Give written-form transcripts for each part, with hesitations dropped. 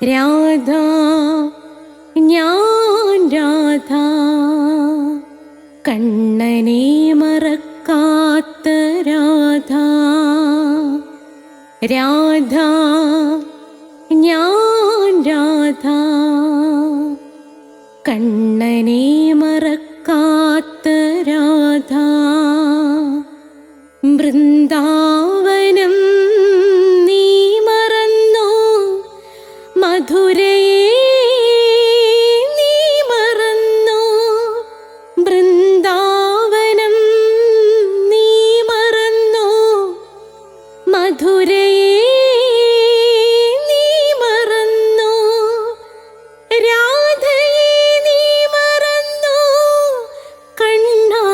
രാധ ഞാൻ രാധ കണ്ണനെ മറക്കാത്ത രാധ. രാധ ഞാൻ രാധ കണ്ണനെ മറക്കാത്ത രാധ. വൃന്ദാവനം നീ മറന്നോ, മധുരയെ നീ മറന്നോ. വൃന്ദാവനം നീ മറന്നോ, മധുരയെ നീ മറന്നോ. രാധയെ നീ മറന്നോ, കണ്ണാ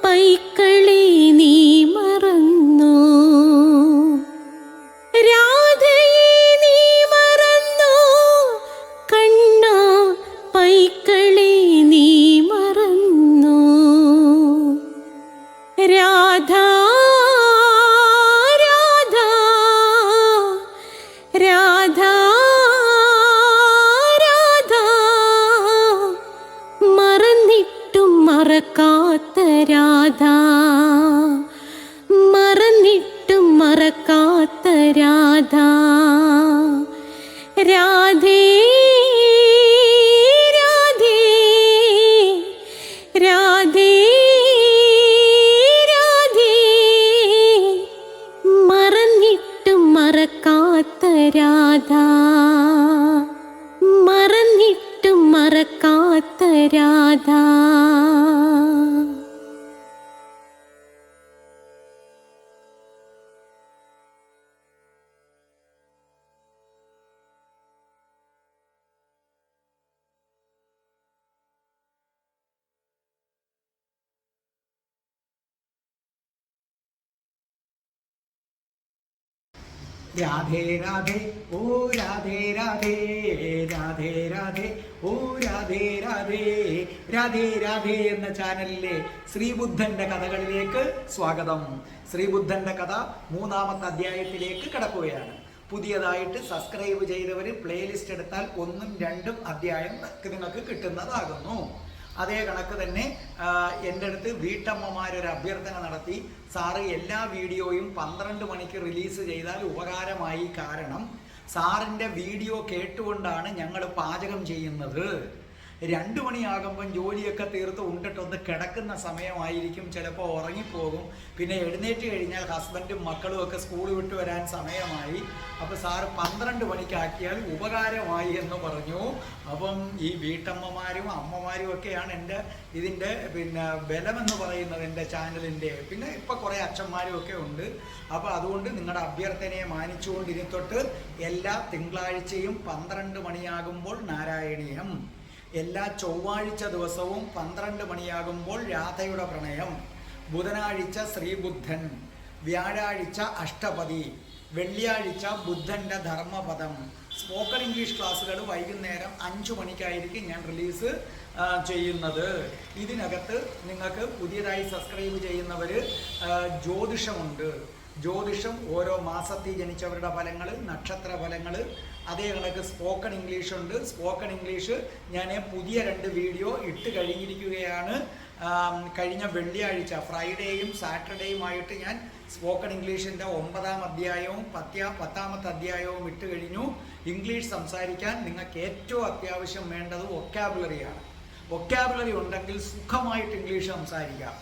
പൈക്കളെ നീ മറന്നോ. രാധയെ നീ മറന്നോ, കണ്ണാ പൈക്കളെ നീ മറന്നോ. രാധ രാധ രാധ രാധ മറന്നിട്ടും മറക്കാത്ത രാധ. മറന്നിട്ടും മറക്കാത്ത രാധ. രാധേ രാധേ രാധേ രാധേ മറന്നിട്ടും മറക്കാത്ത രാധ. മറന്നിട്ടും മറക്കാത്ത രാധ. രാധേ രാധേ ഓ രാധേ രാധേ രാധേ രാധേ ഓ രാധേ രാധേ. രാധേ രാധേ എന്ന ചാനലിലെ ശ്രീബുദ്ധന്റെ കഥകളിലേക്ക് സ്വാഗതം. ശ്രീബുദ്ധന്റെ കഥ 3-ാമത്തെ അധ്യായത്തിലേക്ക് കടക്കുകയാണ്. പുതിയതായിട്ട് സബ്സ്ക്രൈബ് ചെയ്തവർ പ്ലേലിസ്റ്റ് എടുത്താൽ 1ഉം 2ഉം അധ്യായം നിങ്ങൾക്ക് കിട്ടുന്നതാകുന്നു. അതേ കണക്ക് തന്നെ എൻ്റെ അടുത്ത് വീട്ടമ്മമാരൊരു അഭ്യർത്ഥന നടത്തി, സാറ് എല്ലാ വീഡിയോയും 12 മണിക്ക് റിലീസ് ചെയ്താൽ ഉപകാരമായി. കാരണം സാറിൻ്റെ വീഡിയോ കേട്ടുകൊണ്ടാണ് ഞങ്ങൾ പാചകം ചെയ്യുന്നത്. 2 മണിയാകുമ്പം ജോലിയൊക്കെ തീർത്ത് ഉണ്ടിട്ടൊന്ന് കിടക്കുന്ന സമയമായിരിക്കും, ചിലപ്പോൾ ഉറങ്ങിപ്പോകും. പിന്നെ എഴുന്നേറ്റ് കഴിഞ്ഞാൽ ഹസ്ബൻഡും മക്കളും ഒക്കെ സ്കൂൾ വിട്ട് വരാൻ സമയമായി. അപ്പോൾ സാറ് 12 മണിക്കാക്കിയാൽ ഉപകാരമായി എന്ന് പറഞ്ഞു. അപ്പം ഈ വീട്ടമ്മമാരും അമ്മമാരും ഒക്കെയാണ് ഇതിൻ്റെ ബലമെന്ന് പറയുന്നത് എൻ്റെ ചാനലിൻ്റെ. പിന്നെ ഇപ്പോൾ കുറേ അച്ഛന്മാരും ഒക്കെ ഉണ്ട്. അപ്പോൾ അതുകൊണ്ട് നിങ്ങളുടെ അഭ്യർത്ഥനയെ മാനിച്ചുകൊണ്ട് ഇനി തൊട്ട് എല്ലാ തിങ്കളാഴ്ചയും 12 മണിയാകുമ്പോൾ നാരായണീയം, എല്ലാ ചൊവ്വാഴ്ച ദിവസവും 12 മണിയാകുമ്പോൾ രാധയുടെ പ്രണയം, ബുധനാഴ്ച ശ്രീബുദ്ധൻ, വ്യാഴാഴ്ച അഷ്ടപതി, വെള്ളിയാഴ്ച ബുദ്ധൻ്റെ ധർമ്മപദം. സ്പോക്കൺ ഇംഗ്ലീഷ് ക്ലാസ്സുകൾ വൈകുന്നേരം 5 മണിക്കായിരിക്കും ഞാൻ റിലീസ് ചെയ്യുന്നത്. ഇതിനകത്ത് നിങ്ങൾക്ക് പുതിയതായി സബ്സ്ക്രൈബ് ചെയ്യുന്നവർ ജ്യോതിഷമുണ്ട്. ജ്യോതിഷം ഓരോ മാസത്തിൽ ജനിച്ചവരുടെ ഫലങ്ങൾ, നക്ഷത്ര ഫലങ്ങൾ, അതേ കണക്ക് സ്പോക്കൺ ഇംഗ്ലീഷ് ഉണ്ട്. സ്പോക്കൺ ഇംഗ്ലീഷ് ഞാൻ പുതിയ 2 വീഡിയോ ഇട്ട് കഴിഞ്ഞിരിക്കുകയാണ്. കഴിഞ്ഞ വെള്ളിയാഴ്ച ഫ്രൈഡേയും സാറ്റർഡേയുമായിട്ട് ഞാൻ സ്പോക്കൺ ഇംഗ്ലീഷിൻ്റെ 9-ാം അധ്യായവും 10-ാമത്തെ അധ്യായവും ഇട്ട് കഴിഞ്ഞു. ഇംഗ്ലീഷ് സംസാരിക്കാൻ നിങ്ങൾക്ക് ഏറ്റവും അത്യാവശ്യം വേണ്ടത് വൊക്കാബുലറിയാണ്. വൊക്കാബുലറി ഉണ്ടെങ്കിൽ സുഖമായിട്ട് ഇംഗ്ലീഷ് സംസാരിക്കാം.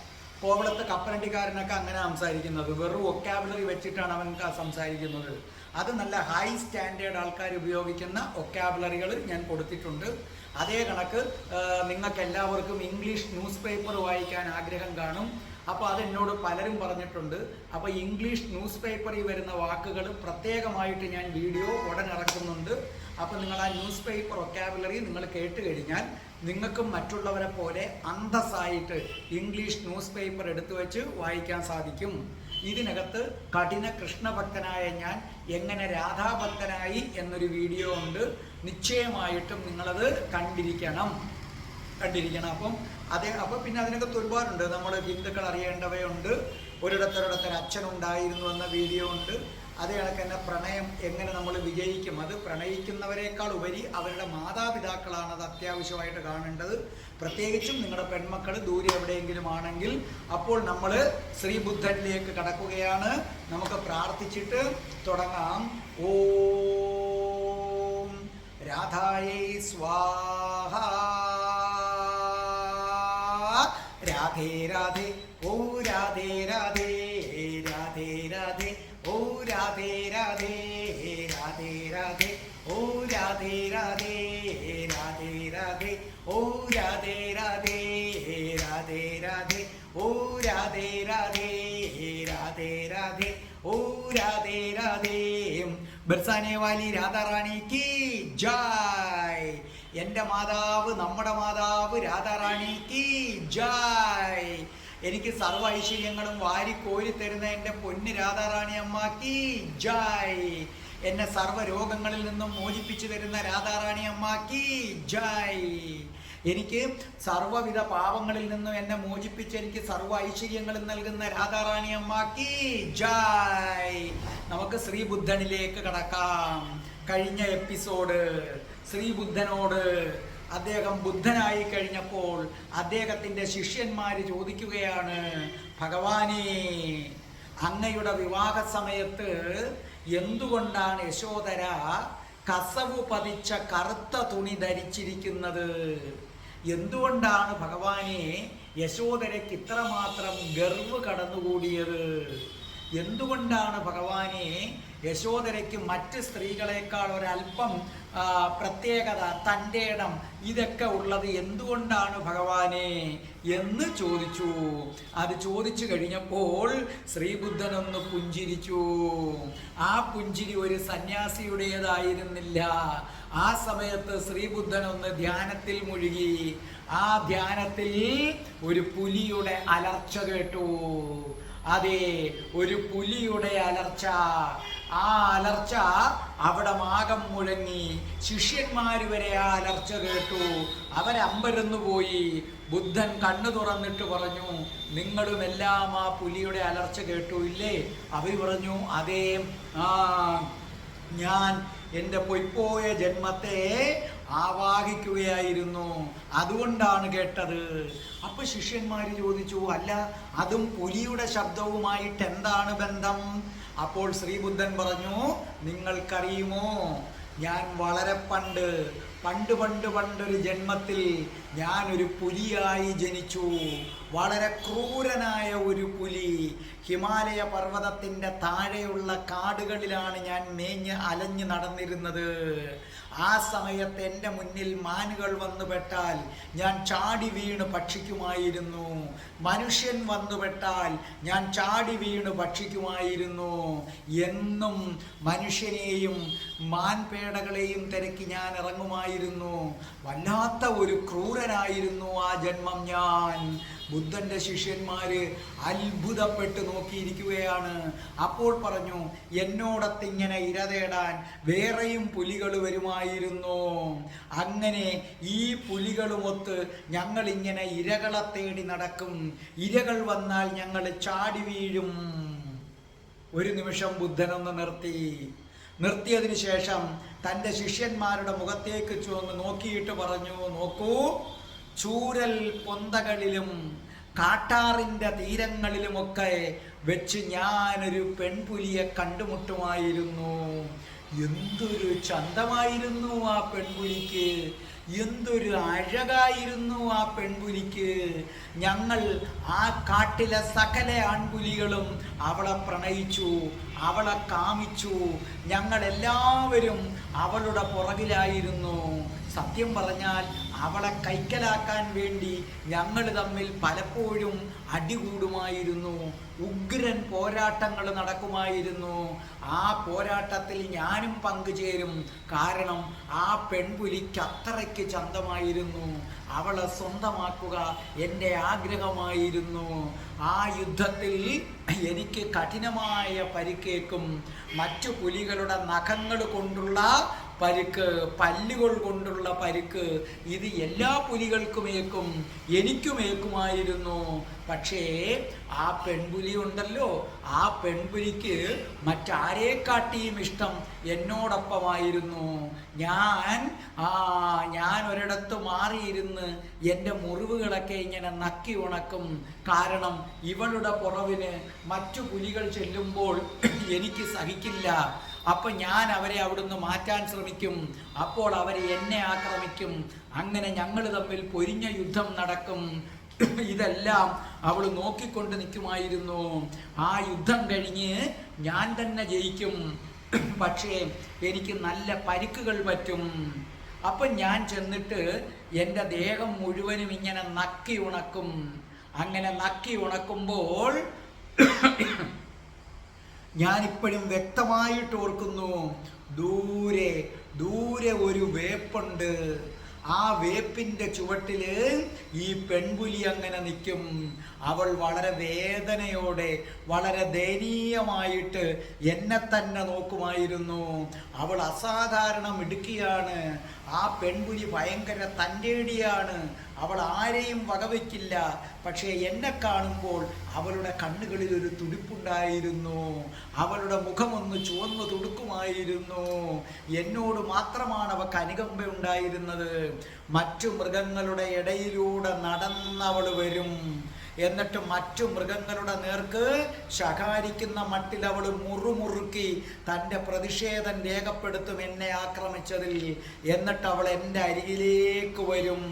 കോവളത്ത് കപ്പലണ്ടിക്കാരനൊക്കെ അങ്ങനെ സംസാരിക്കുന്നത്, വെറും വൊക്കാബുലറി വെച്ചിട്ടാണ് അവൻ സംസാരിക്കുന്നത്. അത് നല്ല ഹൈ സ്റ്റാൻഡേർഡ് ആൾക്കാർ ഉപയോഗിക്കുന്ന വൊക്കാബുലറികൾ ഞാൻ കൊടുത്തിട്ടുണ്ട്. അതേ കണക്ക് നിങ്ങൾക്ക് എല്ലാവർക്കും ഇംഗ്ലീഷ് ന്യൂസ് പേപ്പർ വായിക്കാൻ ആഗ്രഹം കാണും. അപ്പോൾ അതെന്നോട് പലരും പറഞ്ഞിട്ടുണ്ട്. അപ്പോൾ ഇംഗ്ലീഷ് ന്യൂസ് പേപ്പറിൽ വരുന്ന വാക്കുകൾ പ്രത്യേകമായിട്ട് ഞാൻ വീഡിയോ ഉടൻ ഇറക്കുന്നുണ്ട്. അപ്പോൾ നിങ്ങൾ ആ ന്യൂസ് പേപ്പർ വൊക്കാബുലറി നിങ്ങൾ കേട്ട് കഴിഞ്ഞാൽ നിങ്ങൾക്കും മറ്റുള്ളവരെ പോലെ അന്തസ്സായിട്ട് ഇംഗ്ലീഷ് ന്യൂസ് പേപ്പർ എടുത്തു വെച്ച് വായിക്കാൻ സാധിക്കും. ഇതിനകത്ത് കഠിന കൃഷ്ണഭക്തനായ ഞാൻ എങ്ങനെ രാധാഭക്തനായി എന്നൊരു വീഡിയോ ഉണ്ട്. നിശ്ചയമായിട്ടും നിങ്ങളത് കണ്ടിരിക്കണം. അപ്പം പിന്നെ അതിനകത്ത് ഒരുപാടുണ്ട്. നമ്മൾ ഹിന്ദുക്കൾ അറിയേണ്ടവയുണ്ട്. ഒരിടത്തൊരിടത്തൊരു അച്ഛനുണ്ടായിരുന്നു എന്ന വീഡിയോ ഉണ്ട്. അതേ കണക്ക് തന്നെ പ്രണയം എങ്ങനെ നമ്മൾ വിജയിക്കും, അത് പ്രണയിക്കുന്നവരെക്കാൾ ഉപരി അവരുടെ മാതാപിതാക്കളാണ് അത് അത്യാവശ്യമായിട്ട് കാണേണ്ടത്. പ്രത്യേകിച്ചും നിങ്ങളുടെ പെൺമക്കൾ ദൂരെ എവിടെയെങ്കിലും ആണെങ്കിൽ അപ്പോൾ നമ്മൾ ശ്രീബുദ്ധനിലേക്ക് കടക്കുകയാണ്. നമുക്ക് പ്രാർത്ഥിച്ചിട്ട് തുടങ്ങാം. ഓം രാധായൈ സ്വാഹ. രാധേ രാധേ ഓ രാധേ രാധേ രാധേ രാധേ ഓ രാധേ രാധേ രാധേ രാധേ ഓ രാധേ രാധേ രാധേ രാധേ ഓ രാധേ രാധേ രാധേ രാധേ ഓ രാധേ രാധേ രാധേ രാധേ ഓ രാധേ രാധേ. ബർസാനെ വാലി രാധാറാണി കി ജയ്. എൻ്റെ മാതാവ്, നമ്മുടെ മാതാവ് രാധാറാണി കി ജയ്. എനിക്ക് സർവ്വ ഐശ്വര്യങ്ങളും വാരിക്കോരി തരുന്ന എൻ്റെ പൊന്ന് രാധാറാണി അമ്മ കി ജയ്. എന്നെ സർവ്വ രോഗങ്ങളിൽ നിന്നും മോചിപ്പിച്ചു തരുന്ന രാധാറാണി അമ്മ കി ജയ്. എനിക്ക് സർവ്വവിധ പാപങ്ങളിൽ നിന്നും എന്നെ മോചിപ്പിച്ച് എനിക്ക് സർവ്വ ഐശ്വര്യങ്ങളും നൽകുന്ന രാധാറാണി അമ്മ കി ജയ്. നമുക്ക് ശ്രീബുദ്ധനിലേക്ക് കടക്കാം. കഴിഞ്ഞ എപ്പിസോഡ് ശ്രീബുദ്ധനോട് അദ്ദേഹം ബുദ്ധനായി കഴിഞ്ഞപ്പോൾ അദ്ദേഹത്തിൻ്റെ ശിഷ്യന്മാർ ചോദിക്കുകയാണ്, ഭഗവാനേ, അങ്ങയുടെ വിവാഹ സമയത്ത് എന്തുകൊണ്ടാണ് യശോദര കസവു പതിച്ച കറുത്ത തുണി ധരിച്ചിരിക്കുന്നത്? എന്തുകൊണ്ടാണ് ഭഗവാനെ യശോദരയ്ക്ക് ഇത്രമാത്രം ഗർവ് കടന്നുകൂടിയത്? എന്തുകൊണ്ടാണ് ഭഗവാനെ യശോദരയ്ക്ക് മറ്റ് സ്ത്രീകളെക്കാൾ ഒരല്പം പ്രത്യേകത, തൻ്റെ ഇടം, ഇതൊക്കെ ഉള്ളത് എന്തുകൊണ്ടാണ് ഭഗവാനെ എന്ന് ചോദിച്ചു. അത് ചോദിച്ചു കഴിഞ്ഞപ്പോൾ ശ്രീബുദ്ധനൊന്ന് പുഞ്ചിരിച്ചു. ആ പുഞ്ചിരി ഒരു സന്യാസിയുടേതായിരുന്നില്ല. ആ സമയത്ത് ശ്രീബുദ്ധനൊന്ന് ധ്യാനത്തിൽ മുഴുകി. ആ ധ്യാനത്തിൽ ഒരു പുലിയുടെ അലർച്ച കേട്ടു. അതെ, ഒരു പുലിയുടെ അലർച്ച. ആ അലർച്ച അവിടെ മാകം മുഴങ്ങി. ശിഷ്യന്മാർ വരെ ആ അലർച്ച കേട്ടു. അവരമ്പരന്നു പോയി. ബുദ്ധൻ കണ്ണു തുറന്നിട്ട് പറഞ്ഞു, നിങ്ങളും എല്ലാം ആ പുലിയുടെ അലർച്ച കേട്ടു ഇല്ലേ? അവർ പറഞ്ഞു, അതേ, ഞാൻ എൻ്റെ പൊയ്പോയ ജന്മത്തെ ആവാഹിക്കുകയായിരുന്നു, അതുകൊണ്ടാണ് കേട്ടത്. അപ്പൊ ശിഷ്യന്മാർ ചോദിച്ചു, അല്ല, അതും പുലിയുടെ ശബ്ദവുമായിട്ട് എന്താണ് ബന്ധം? അപ്പോൾ ശ്രീബുദ്ധൻ പറഞ്ഞു, നിങ്ങൾക്കറിയുമോ, ഞാൻ വളരെ പണ്ടൊരു ജന്മത്തിൽ ഞാനൊരു പുലിയായി ജനിച്ചു. വളരെ ക്രൂരനായ ഒരു പുലി. ഹിമാലയ പർവ്വതത്തിൻ്റെ താഴെയുള്ള കാടുകളിലാണ് ഞാൻ അലഞ്ഞ് നടന്നിരുന്നത്. ആ സമയത്ത് എൻ്റെ മുന്നിൽ മാനുകൾ വന്നുപെട്ടാൽ ഞാൻ ചാടി വീണ് ഭക്ഷിക്കുമായിരുന്നു. മനുഷ്യൻ വന്നുപെട്ടാൽ ഞാൻ ചാടി വീണ് ഭക്ഷിക്കുമായിരുന്നു. എന്നും മനുഷ്യനെയും മാൻപേടകളെയും തിരക്കി ഞാൻ ഇറങ്ങുമായിരുന്നു. വല്ലാത്ത ഒരു ക്രൂരനായിരുന്നു ആ ജന്മം ഞാൻ. ബുദ്ധൻ്റെ ശിഷ്യന്മാര് അത്ഭുതപ്പെട്ട് നോക്കിയിരിക്കുകയാണ്. അപ്പോൾ പറഞ്ഞു, എന്നോടത്തിങ്ങനെ ഇര തേടാൻ വേറെയും പുലികൾ വരുമായിരുന്നു. അങ്ങനെ ഈ പുലികളുമൊത്ത് ഞങ്ങളിങ്ങനെ ഇരകളെ തേടി നടക്കും. ഇരകൾ വന്നാൽ ഞങ്ങൾ ചാടി വീഴും. ഒരു നിമിഷം ബുദ്ധനൊന്ന് നിർത്തിയതിനു ശേഷം തൻ്റെ ശിഷ്യന്മാരുടെ മുഖത്തേക്ക് നോക്കിയിട്ട് പറഞ്ഞു, നോക്കൂ, ചൂരൽ പൊന്തകളിലും കാട്ടാറിൻ്റെ തീരങ്ങളിലുമൊക്കെ വെച്ച് ഞാനൊരു പെൺപുലിയെ കണ്ടുമുട്ടുമായിരുന്നു. എന്തൊരു ചന്തമായിരുന്നു ആ പെൺപുലിക്ക്, എന്തൊരു അഴകായിരുന്നു ആ പെൺപുലിക്ക്. ഞങ്ങൾ ആ കാട്ടിലെ സകല ആൺപുലികളും അവളെ പ്രണയിച്ചു, അവളെ കാമിച്ചു. ഞങ്ങളെല്ലാവരും അവളുടെ പുറകിലായിരുന്നു. സത്യം പറഞ്ഞാൽ അവളെ കൈക്കലാക്കാൻ വേണ്ടി ഞങ്ങൾ തമ്മിൽ പലപ്പോഴും അടികൂടുമായിരുന്നു. ഉഗ്രൻ പോരാട്ടങ്ങൾ നടക്കുമായിരുന്നു. ആ പോരാട്ടത്തിൽ ഞാനും പങ്കുചേരും. കാരണം ആ പെൺപുലിക്ക് അത്രയ്ക്ക് ചന്തമായിരുന്നു. അവളെ സ്വന്തമാക്കുക എൻ്റെ ആഗ്രഹമായിരുന്നു. ആ യുദ്ധത്തിൽ എനിക്ക് കഠിനമായ പരിക്കേക്കും. മറ്റു പുലികളുടെ നഖങ്ങൾ കൊണ്ടുള്ള പരുക്ക്, പല്ലുകൾ കൊണ്ടുള്ള പരുക്ക്, ഇത് എല്ലാ പുലികൾക്കുമേക്കും എനിക്കുമേക്കുമായിരുന്നു. പക്ഷേ ആ പെൺപുലി ഉണ്ടല്ലോ, ആ പെൺപുലിക്ക് മറ്റാരെക്കാട്ടിയും ഇഷ്ടം എന്നോടൊപ്പമായിരുന്നു. ഞാൻ ഒരിടത്ത് മാറിയിരുന്ന് എൻ്റെ മുറിവുകളൊക്കെ ഇങ്ങനെ നക്കി ഉണക്കും. കാരണം ഇവളുടെ പുറവിന് മറ്റു പുലികൾ ചെല്ലുമ്പോൾ എനിക്ക് സഹിക്കില്ല. അപ്പം ഞാൻ അവരെ അവിടുന്ന് മാറ്റാൻ ശ്രമിക്കും. അപ്പോൾ അവർ എന്നെ ആക്രമിക്കും. അങ്ങനെ ഞങ്ങൾ തമ്മിൽ പൊരിഞ്ഞ യുദ്ധം നടക്കും. ഇതെല്ലാം അവൾ നോക്കിക്കൊണ്ട് നിൽക്കുമായിരുന്നു. ആ യുദ്ധം കഴിഞ്ഞ് ഞാൻ തന്നെ ജയിക്കും. പക്ഷേ എനിക്ക് നല്ല പരിക്കുകൾ പറ്റും. അപ്പം ഞാൻ ചെന്നിട്ട് എൻ്റെ ദേഹം മുഴുവനും ഇങ്ങനെ നക്കി ഉണക്കും. അങ്ങനെ നക്കി ഉണക്കുമ്പോൾ ഞാനിപ്പോഴും വ്യക്തമായിട്ട് ഓർക്കുന്നു, ദൂരെ ദൂരെ ഒരു വേപ്പുണ്ട്. ആ വേപ്പിൻ്റെ ചുവട്ടില് ഈ പെൺപുലി അങ്ങനെ നിൽക്കും. അവൾ വളരെ വേദനയോടെ, വളരെ ദയനീയമായിട്ട് എന്നെ തന്നെ നോക്കുമായിരുന്നു. അവൾ അസാധാരണ മിടുക്കിയാണ്. ആ പെൺപുലി ഭയങ്കര തൻ്റേടിയാണ്. അവൾ ആരെയും വകവയ്ക്കില്ല. പക്ഷേ എന്നെ കാണുമ്പോൾ അവളുടെ കണ്ണുകളിൽ ഒരു തുടിപ്പുണ്ടായിരുന്നു. അവളുടെ മുഖമൊന്ന് ചുവന്നു തുടുക്കുമായിരുന്നു. എന്നോട് മാത്രമാണ് അവൾക്ക് അനുകമ്പ ഉണ്ടായിരുന്നത്. മറ്റു മൃഗങ്ങളുടെ ഇടയിലൂടെ നടന്നവൾ വരും. എന്നിട്ട് മറ്റു മൃഗങ്ങളുടെ നേർക്ക് ശകാരിക്കുന്ന മട്ടിൽ അവൾ മുറുമുറുക്കി തൻ്റെ പ്രതിഷേധം രേഖപ്പെടുത്തും എന്നെ ആക്രമിച്ചതിൽ. എന്നിട്ട് അവൾ എൻ്റെ അരികിലേക്ക് വരും.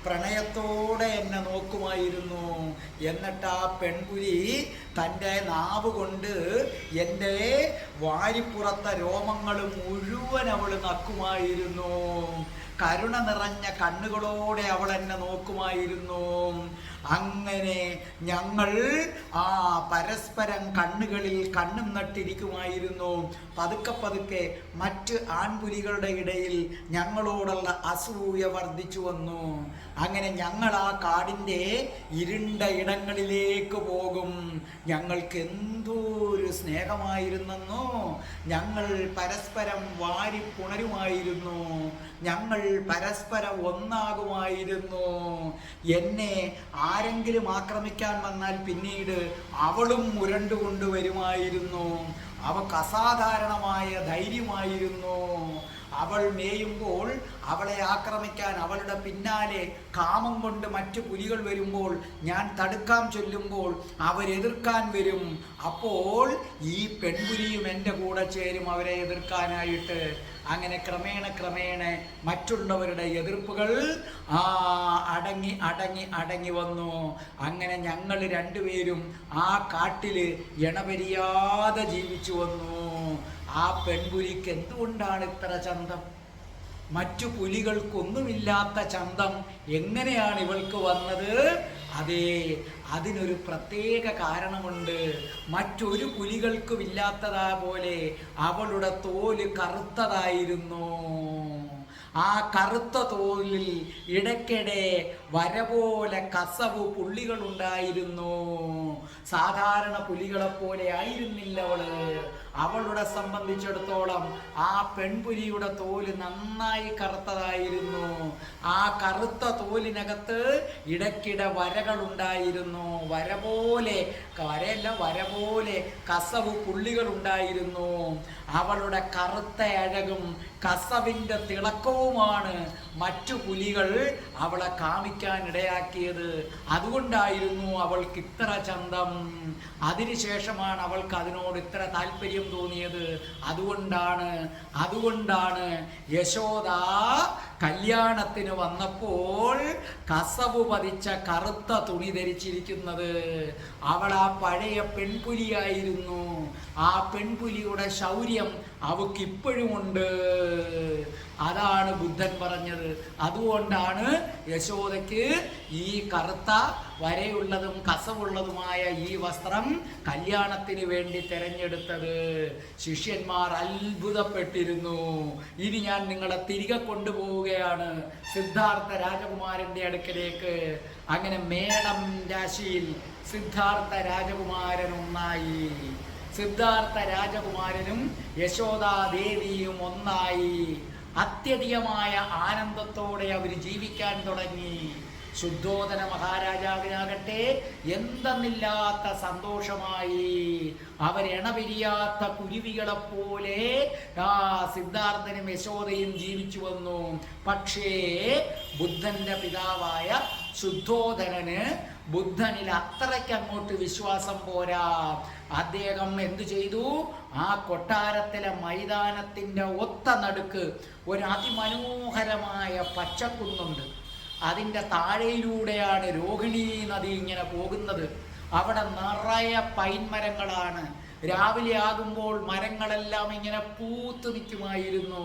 പ്രണയത്തോടെ എന്നെ നോക്കുമായിരുന്നു. എന്നിട്ട് ആ പെൺപുലി തൻ്റെ നാവ് കൊണ്ട് എൻ്റെ വാരിപ്പുറത്തെ രോമങ്ങൾ മുഴുവൻ അവൾ നക്കുമായിരുന്നു. കരുണ നിറഞ്ഞ കണ്ണുകളോടെ അവൾ എന്നെ നോക്കുമായിരുന്നു. അങ്ങനെ ഞങ്ങൾ പരസ്പരം കണ്ണുകളിൽ കണ്ണും നട്ടിരിക്കുമായിരുന്നു. പതുക്കെ പതുക്കെ മറ്റ് ആൺപുലികളുടെ ഇടയിൽ ഞങ്ങളോടുള്ള അസൂയ വർദ്ധിച്ചു വന്നു. അങ്ങനെ ഞങ്ങൾ ആ കാടിൻ്റെ ഇരുണ്ട ഇടങ്ങളിലേക്ക് പോകും. ഞങ്ങൾക്ക് എന്തോരു സ്നേഹമായിരുന്നെന്നോ. ഞങ്ങൾ പരസ്പരം വാരിപ്പുണരുമായിരുന്നു. ഞങ്ങൾ പരസ്പരം ഒന്നാകുമായിരുന്നു. എന്നെ ആരെങ്കിലും ആക്രമിക്കാൻ വന്നാൽ പിന്നീട് അവളും മുരണ്ടുകൊണ്ട് വരുമായിരുന്നു. അവൾക്ക് അസാധാരണമായ ധൈര്യമായിരുന്നു. അവൾ മേയുമ്പോൾ അവളെ ആക്രമിക്കാൻ അവളുടെ പിന്നാലെ കാമം കൊണ്ട് മറ്റു പുലികൾ വരുമ്പോൾ ഞാൻ തടുക്കാൻ ചൊല്ലുമ്പോൾ അവരെതിർക്കാൻ വരും. അപ്പോൾ ഈ പെൺപുലിയും എൻ്റെ കൂടെ ചേരും അവരെ എതിർക്കാനായിട്ട്. അങ്ങനെ ക്രമേണ മറ്റുള്ളവരുടെ എതിർപ്പുകൾ അടങ്ങി അടങ്ങി അടങ്ങി വന്നു. അങ്ങനെ ഞങ്ങൾ രണ്ടുപേരും ആ കാട്ടിൽ ഇണപരിയാതെ ജീവിച്ചു വന്നു. ആ പെൺപുലിക്ക് എന്തുകൊണ്ടാണ് ഇത്ര ചന്തം? മറ്റു പുലികൾക്കൊന്നുമില്ലാത്ത ചന്തം എങ്ങനെയാണ് ഇവൾക്ക് വന്നത്? അതേ, അതിനൊരു പ്രത്യേക കാരണമുണ്ട്. മറ്റൊരു പുലികൾക്കും ഇല്ലാത്തതാ പോലെ അവളുടെ തോല് കറുത്തതായിരുന്നു. ആ കറുത്ത തോലിൽ ഇടയ്ക്കിടെ വരപോലെ കസവ് പുള്ളികളുണ്ടായിരുന്നു. സാധാരണ പുലികളെപ്പോലെ ആയിരുന്നില്ല അവള്. അവളുടെ സംബന്ധിച്ചിടത്തോളം ആ പെൺപുലിയുടെ തോല് നന്നായി കറുത്തതായിരുന്നു. ആ കറുത്ത തോലിനകത്ത് ഇടയ്ക്കിടെ വരകളുണ്ടായിരുന്നു. വര പോലെ കസവ് പുള്ളികളുണ്ടായിരുന്നു. അവളുടെ കറുത്ത അഴകും കസവിൻ്റെ തിളക്കവുമാണ് മറ്റു പുലികൾ അവളെ കാമിക്കാൻ ഇടയാക്കിയത്. അതുകൊണ്ടായിരുന്നു അവൾക്ക് ഇത്ര ചന്തം. അതിനുശേഷമാണ് അവൾക്ക് അതിനോട് ഇത്ര താല്പര്യം തോന്നിയത്. അതുകൊണ്ടാണ് യശോദ കല്യാണത്തിന് വന്നപ്പോൾ കസവ് പതിച്ച കറുത്ത തുണി ധരിച്ചിരിക്കുന്നത്. അവൾ ആ പഴയ പെൺപുലിയായിരുന്നു. ആ പെൺപുലിയുടെ ശൗര്യം അവൾക്കിപ്പോഴും ഉണ്ട്. അതാണ് ബുദ്ധൻ പറഞ്ഞത്. അതുകൊണ്ടാണ് യശോദയ്ക്ക് ഈ കറുത്ത വരയുള്ളതും കസവുള്ളതുമായ ഈ വസ്ത്രം കല്യാണത്തിന് വേണ്ടി തിരഞ്ഞെടുത്തത്. ശിഷ്യന്മാർ അത്ഭുതപ്പെട്ടിരുന്നു. ഇനി ഞാൻ നിങ്ങളെ തിരികെ കൊണ്ടുപോവുകയാണ് സിദ്ധാർത്ഥ രാജകുമാരൻ്റെ അടുക്കലേക്ക്. അങ്ങനെ മേടം രാശിയിൽ സിദ്ധാർത്ഥ രാജകുമാരൻ ഒന്നായി. സിദ്ധാർത്ഥ രാജകുമാരനും യശോദാദേവിയും ഒന്നായി. അത്യധികമായ ആനന്ദത്തോടെ അവർ ജീവിക്കാൻ തുടങ്ങി. ശുദ്ധോദന മഹാരാജാവിനാകട്ടെ എന്തെന്നില്ലാത്ത സന്തോഷമായി. അവരെണപിരിയാത്ത കുരുവികളെപ്പോലെ സിദ്ധാർത്ഥനും യശോദയും ജീവിച്ചു വന്നു. പക്ഷേ ബുദ്ധന്റെ പിതാവായ ശുദ്ധോദനന് ബുദ്ധനിൽ അത്രയ്ക്ക് അങ്ങോട്ട് വിശ്വാസം പോരാ. അദ്ദേഹം എന്തു ചെയ്തു? ആ കൊട്ടാരത്തിലെ മൈതാനത്തിന്റെ ഒത്ത നടുക്ക് ഒരു അതിമനോഹരമായ പച്ചക്കുന്നുണ്ട്. അതിൻ്റെ താഴെയിലൂടെയാണ് രോഹിണി നദി ഇങ്ങനെ പോകുന്നത്. അവിടെ നിറയെ പൈൻമരങ്ങളാണ്. രാവിലെ ആകുമ്പോൾ മരങ്ങളെല്ലാം ഇങ്ങനെ പൂത്തു നിൽക്കുമായിരുന്നു.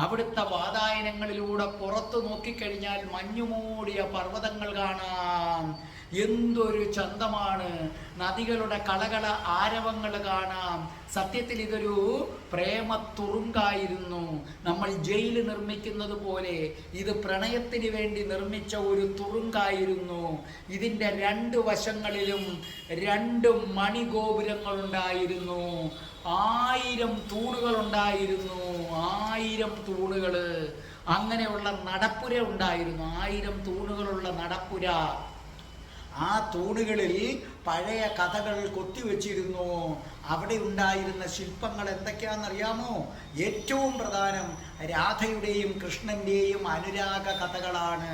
അവിടുത്തെ വാതായനങ്ങളിലൂടെ പുറത്തു നോക്കിക്കഴിഞ്ഞാൽ മഞ്ഞുമൂടിയ പർവ്വതങ്ങൾ കാണാം. എന്തൊരു ചന്തമാണ്! നദികളുടെ കളകള ആരവങ്ങൾ കാണാം. സത്യത്തിൽ ഇതൊരു പ്രേമ തുറുങ്കായിരുന്നു. നമ്മൾ ജയിൽ നിർമ്മിക്കുന്നത് പോലെ ഇത് പ്രണയത്തിന് വേണ്ടി നിർമ്മിച്ച ഒരു തുറുങ്കായിരുന്നു. ഇതിൻ്റെ രണ്ട് വശങ്ങളിലും 2 മണിഗോപുരങ്ങളുണ്ടായിരുന്നു. 1000 തൂണുകളുണ്ടായിരുന്നു. 1000 തൂണുകൾ. അങ്ങനെയുള്ള നടപ്പുര ഉണ്ടായിരുന്നു. 1000 തൂണുകളുള്ള നടപ്പുര. ആ തൂണുകളിൽ പഴയ കഥകൾ കൊത്തിവെച്ചിരുന്നു. അവിടെ ഉണ്ടായിരുന്ന ശില്പങ്ങൾ എന്തൊക്കെയാണെന്നറിയാമോ? ഏറ്റവും പ്രധാനം രാധയുടെയും കൃഷ്ണന്റെയും അനുരാഗ കഥകളാണ്.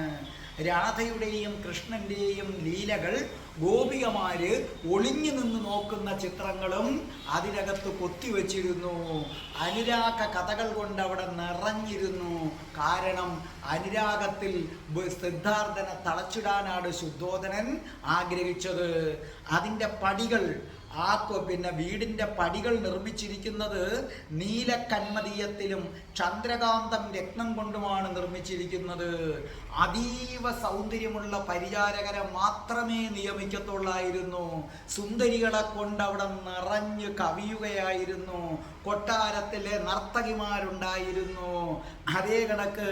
രാധയുടെയും കൃഷ്ണന്റെയും ലീലകൾ ഗോപികമാര് ഒളിഞ്ഞു നിന്ന് നോക്കുന്ന ചിത്രങ്ങളും അതിനകത്ത് കൊത്തിവെച്ചിരുന്നു. അനുരാഗ കഥകൾ കൊണ്ട് അവിടെ നിറഞ്ഞിരുന്നു. കാരണം അനുരാഗത്തിൽ സിദ്ധാർത്ഥനെ തളച്ചിടാനാണ് ശുദ്ധോദനൻ ആഗ്രഹിച്ചത്. അതിൻ്റെ പടികൾ വീടിൻ്റെ പടികൾ നിർമ്മിച്ചിരിക്കുന്നത് നീലക്കന്മതീയത്തിലും ചന്ദ്രകാന്തം രത്നം കൊണ്ടുമാണ് നിർമ്മിച്ചിരിക്കുന്നത്. അതീവ സൗന്ദര്യമുള്ള പരിചാരകരെ മാത്രമേ നിയമിക്കത്തുള്ളായിരുന്നു. സുന്ദരികളെ കൊണ്ട് അവിടെ നിറഞ്ഞു കവിയുകയായിരുന്നു. കൊട്ടാരത്തിലെ നർത്തകിമാരുണ്ടായിരുന്നു. അതേ കണക്ക്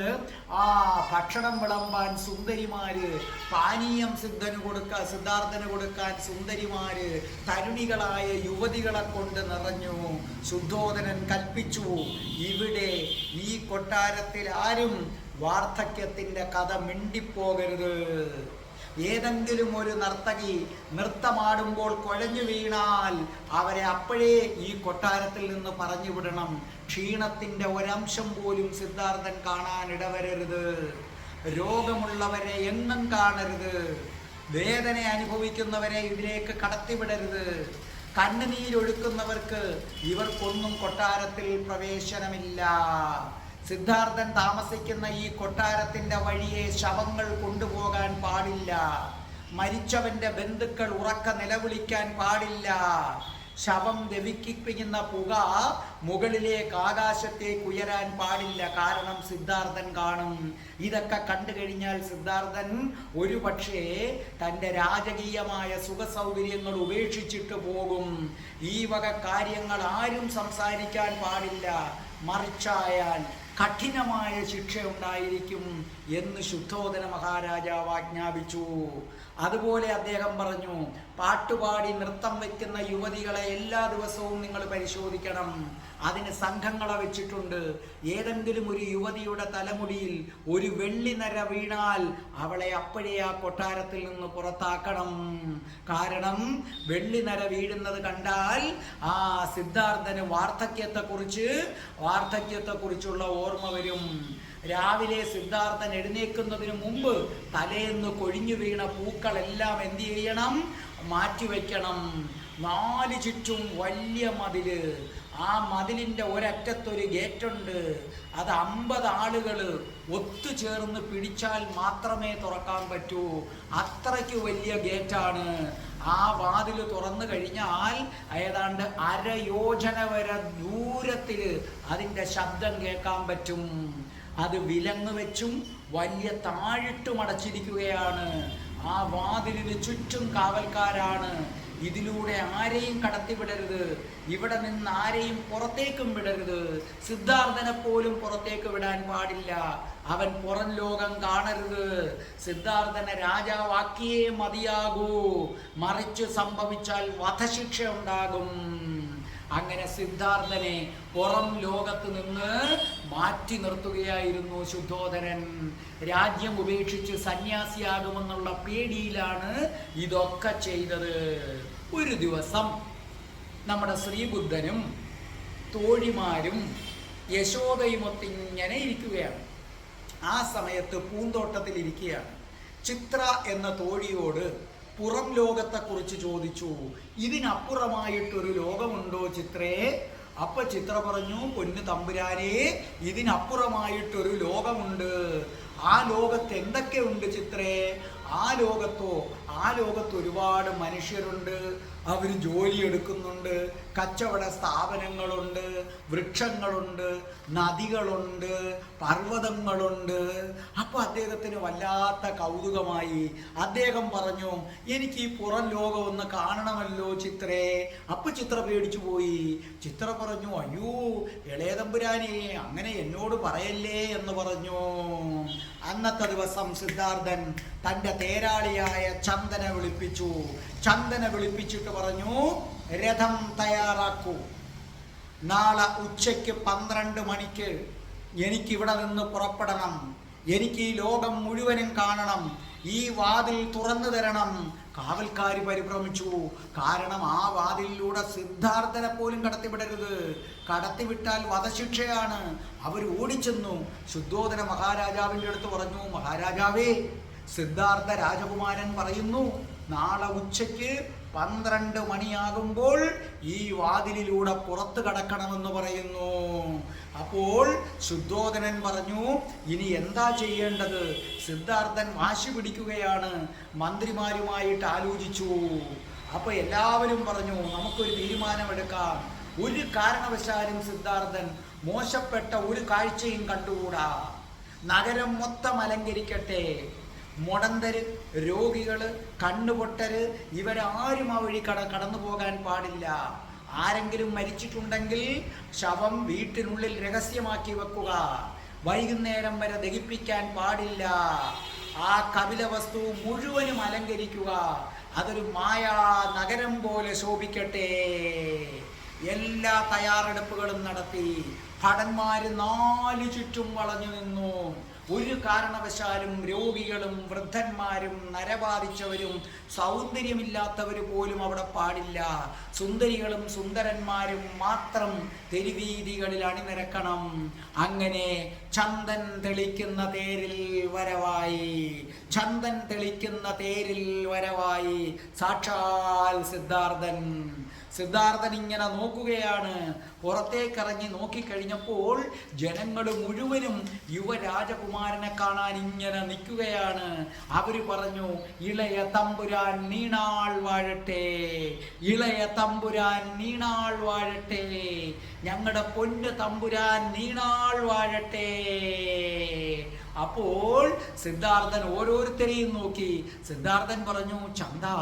ഭക്ഷണം വിളമ്പാൻ സുന്ദരിമാര്, പാനീയം സിദ്ധാർത്ഥന് കൊടുക്കാൻ സുന്ദരിമാര്, തരുണികളായ യുവതികളെ കൊണ്ട് നിറഞ്ഞു. ശുദ്ധോദനൻ കൽപ്പിച്ചു, ഇവിടെ ഈ കൊട്ടാരത്തിൽ ആരും വാർദ്ധക്യത്തിന്റെ കഥ മിണ്ടിപ്പോകരുത്. ഏതെങ്കിലും ഒരു നർത്തകി നൃത്തമാടുമ്പോൾ കുഴഞ്ഞു വീണാൽ അവരെ അപ്പോഴേ ഈ കൊട്ടാരത്തിൽ നിന്ന് പറഞ്ഞു വിടണം. ക്ഷീണത്തിന്റെ ഒരംശം പോലും സിദ്ധാർത്ഥൻ കാണാൻ ഇടവരരുത്. രോഗമുള്ളവരെ എങ്ങും കാണരുത്. വേദന അനുഭവിക്കുന്നവരെ ഇതിലേക്ക് കടത്തിവിടരുത്. കണ്ണുനീരൊഴുക്കുന്നവർക്ക് ഇവർക്കൊന്നും കൊട്ടാരത്തിൽ പ്രവേശനമില്ല. സിദ്ധാർത്ഥൻ താമസിക്കുന്ന ഈ കൊട്ടാരത്തിന്റെ വഴിയെ ശവങ്ങൾ കൊണ്ടുപോകാൻ പാടില്ല. മരിച്ചവന്റെ ബന്ധുക്കൾ ഉറക്ക നിലവിളിക്കാൻ പാടില്ല. ശവം ദഹിപ്പിക്കുന്ന പുക മുകളിലേക്ക് ആകാശത്തേക്ക് ഉയരാൻ പാടില്ല. കാരണം സിദ്ധാർത്ഥൻ കാണും. ഇതൊക്കെ കണ്ടു കഴിഞ്ഞാൽ സിദ്ധാർത്ഥൻ ഒരു പക്ഷേ തൻ്റെ രാജകീയമായ സുഖസൗകര്യങ്ങൾ ഉപേക്ഷിച്ചിട്ട് പോകും. ഈ വക കാര്യങ്ങൾ ആരും സംസാരിക്കാൻ പാടില്ല. മറിച്ചായാൽ കഠിനമായ ശിക്ഷ ഉണ്ടായിരിക്കും എന്ന് ശുദ്ധോദന മഹാരാജാവ് ആജ്ഞാപിച്ചു. അതുപോലെ അദ്ദേഹം പറഞ്ഞു, പാട്ടുപാടി നൃത്തം വയ്ക്കുന്ന യുവതികളെ എല്ലാ ദിവസവും നിങ്ങൾ പരിശോധിക്കണം. അതിന് സംഘങ്ങളെ വെച്ചിട്ടുണ്ട്. ഏതെങ്കിലും ഒരു യുവതിയുടെ തലമുടിയിൽ ഒരു വെള്ളി നര വീണാൽ അവളെ അപ്പോഴേ ആ കൊട്ടാരത്തിൽ നിന്ന് പുറത്താക്കണം. കാരണം വെള്ളി നര വീഴുന്നത് കണ്ടാൽ ആ സിദ്ധാർത്ഥന് വാർദ്ധക്യത്തെക്കുറിച്ചുള്ള ഓർമ്മ വരും. രാവിലെ സിദ്ധാർത്ഥൻ എഴുന്നേൽക്കുന്നതിന് മുമ്പ് തലേന്ന് കൊഴിഞ്ഞു വീണ പൂക്കളെല്ലാം എന്ത് ചെയ്യണം? മാറ്റിവെക്കണം. 4 ചുറ്റും വലിയ മതില്. ആ മതിലിൻ്റെ ഒരറ്റത്തൊരു ഗേറ്റുണ്ട്. അത് 50 ആളുകൾ ഒത്തുചേർന്ന് പിടിച്ചാൽ മാത്രമേ തുറക്കാൻ പറ്റൂ. അത്രയ്ക്ക് വലിയ ഗേറ്റാണ്. ആ വാതിൽ തുറന്നു കഴിഞ്ഞാൽ ഏതാണ്ട് 1/2 യോജന വരെ ദൂരത്തിൽ അതിൻ്റെ ശബ്ദം കേൾക്കാൻ പറ്റും. അത് വിലങ്ങ് വെച്ചും വലിയ താഴിട്ടും അടച്ചിരിക്കുകയാണ്. ആ വാതിലിന് ചുറ്റും കാവൽക്കാരാണ്. ഇതിലൂടെ ആരെയും കടത്തിവിടരുത്. ഇവിടെ നിന്ന് ആരെയും പുറത്തേക്കും വിടരുത്. സിദ്ധാർത്ഥനെ പോലും പുറത്തേക്ക് വിടാൻ പാടില്ല. അവൻ പുറം ലോകം കാണരുത്. സിദ്ധാർത്ഥനെ രാജാവാക്കിയേ മതിയാകൂ. മറിച്ച് സംഭവിച്ചാൽ വധശിക്ഷ ഉണ്ടാകും. അങ്ങനെ സിദ്ധാർത്ഥനെ പുറം ലോകത്ത് നിന്ന് മാറ്റി നിർത്തുകയായിരുന്നു ശുദ്ധോദനൻ. രാജ്യം ഉപേക്ഷിച്ച് സന്യാസിയാകുമെന്നുള്ള പേടിയിലാണ് ഇതൊക്കെ ചെയ്തത്. ഒരു ദിവസം നമ്മുടെ ശ്രീബുദ്ധനും തോഴിമാരും യശോദയുമൊത്തിങ്ങനെ ഇരിക്കുകയാണ്. ആ സമയത്ത് പൂന്തോട്ടത്തിൽ ഇരിക്കുകയാണ്. ചിത്ര എന്ന തോഴിയോട് പുറം ലോകത്തെക്കുറിച്ച് ചോദിച്ചു. ഇതിനപ്പുറമായിട്ടൊരു ലോകമുണ്ടോ ചിത്രേ? അപ്പൊ ചിത്ര പറഞ്ഞു, പൊന്നു തമ്പുരാനെ, ഇതിനപ്പുറമായിട്ടൊരു ലോകമുണ്ട്. ആ ലോകത്ത് എന്തൊക്കെയുണ്ട് ചിത്രേ? ആ ലോകത്ത് ഒരുപാട് മനുഷ്യരുണ്ട്. അവർ ജോലിയെടുക്കുന്നുണ്ട്, കച്ചവട സ്ഥാപനങ്ങളുണ്ട്, വൃക്ഷങ്ങളുണ്ട്, നദികളുണ്ട്, പർവ്വതങ്ങളുണ്ട്. അപ്പോൾ അദ്ദേഹത്തിന് വല്ലാത്ത കൗതുകമായി. അദ്ദേഹം പറഞ്ഞു, എനിക്ക് ഈ പുറം ലോകം ഒന്ന് കാണണമല്ലോ ചിത്രേ. അപ്പൊ ചിത്ര പേടിച്ചു പോയി. ചിത്ര പറഞ്ഞു, അയ്യോ ഇളയതമ്പുരാനെ, അങ്ങനെ എന്നോട് പറയല്ലേ എന്ന് പറഞ്ഞു. അന്നത്തെ ദിവസം സിദ്ധാർത്ഥൻ തൻ്റെ തേരാളിയായ ചന്ദനെ വിളിപ്പിച്ചു. ചന്ദനെ വിളിപ്പിച്ചിട്ട് പറഞ്ഞു, രഥം തയ്യാറാക്കൂ. നാളെ ഉച്ചയ്ക്ക് 12 മണിക്ക് എനിക്കിവിടെ നിന്ന് പുറപ്പെടണം. എനിക്ക് ഈ ലോകം മുഴുവനും കാണണം. ഈ വാതിൽ തുറന്നു തരണം. കാവൽക്കാരി പരിഭ്രമിച്ചു. കാരണം ആ വാതിലിലൂടെ സിദ്ധാർത്ഥനെ പോലും കടത്തിവിടരുത്. കടത്തിവിട്ടാൽ വധശിക്ഷയാണ്. അവർ ഓടിച്ചെന്നു. ശുദ്ധോദന മഹാരാജാവിൻ്റെ അടുത്ത് പറഞ്ഞു, മഹാരാജാവേ, സിദ്ധാർത്ഥ രാജകുമാരൻ പറയുന്നു, നാളെ ഉച്ചയ്ക്ക് 12 മണിയാകുമ്പോൾ ഈ വാതിലിലൂടെ പുറത്തു കടക്കണമെന്ന് പറയുന്നു. അപ്പോൾ ശുദ്ധോദനൻ പറഞ്ഞു, ഇനി എന്താ ചെയ്യേണ്ടത്? സിദ്ധാർത്ഥൻ വാശി പിടിക്കുകയാണ്. മന്ത്രിമാരുമായിട്ട് ആലോചിച്ചു. അപ്പൊ എല്ലാവരും പറഞ്ഞു, നമുക്കൊരു തീരുമാനമെടുക്കാം. ഒരു കാരണവശാലും സിദ്ധാർത്ഥൻ മോശപ്പെട്ട ഒരു കാഴ്ചയും കണ്ടുകൂടാ. നഗരം മൊത്തം അലങ്കരിക്കട്ടെ. മുടന്തര്, രോഗികള്, കണ്ണുപൊട്ടര്, ഇവരാരും ആ വഴി കടന്നു പോകാൻ പാടില്ല. ആരെങ്കിലും മരിച്ചിട്ടുണ്ടെങ്കിൽ ശവം വീട്ടിനുള്ളിൽ രഹസ്യമാക്കി വെക്കുക. വൈകുന്നേരം വരെ ദഹിപ്പിക്കാൻ പാടില്ല. ആ കപില വസ്തു മുഴുവനും അലങ്കരിക്കുക. അതൊരു മായാ നഗരം പോലെ ശോഭിക്കട്ടെ. എല്ലാ തയ്യാറെടുപ്പുകളും നടത്തി. ഭടന്മാര് 4 ചുറ്റും വളഞ്ഞു നിന്നു. ഒരു കാരണവശാലും രോഗികളും വൃദ്ധന്മാരും നരബാധിച്ചവരും സൗന്ദര്യമില്ലാത്തവർ പോലും അവിടെ പാടില്ല. സുന്ദരികളും സുന്ദരന്മാരും മാത്രം തെരുവീതികളിൽ അണിനിരക്കണം. അങ്ങനെ ചന്ദൻ തെളിക്കുന്ന തേരിൽ വരവായി. ചന്ദൻ തെളിക്കുന്ന തേരിൽ വരവായി സാക്ഷാൽ സിദ്ധാർത്ഥൻ. സിദ്ധാർത്ഥൻ ഇങ്ങനെ നോക്കുകയാണ്. പുറത്തേക്കിറങ്ങി നോക്കിക്കഴിഞ്ഞപ്പോൾ ജനങ്ങൾ മുഴുവനും യുവരാജകുമാരനെ കാണാൻ ഇങ്ങനെ നിൽക്കുകയാണ്. അവര് പറഞ്ഞു, ഇളയ തമ്പുരാൻ നീണാൾ വാഴട്ടെ, ഇളയ തമ്പുരാൻ നീണാൾ വാഴട്ടെ, ഞങ്ങളുടെ പൊന്ന് തമ്പുരാൻ നീണാൾ വാഴട്ടെ. അപ്പോൾ സിദ്ധാർത്ഥൻ ഓരോരുത്തരെയും നോക്കി. സിദ്ധാർത്ഥൻ പറഞ്ഞു, ചന്ദാ,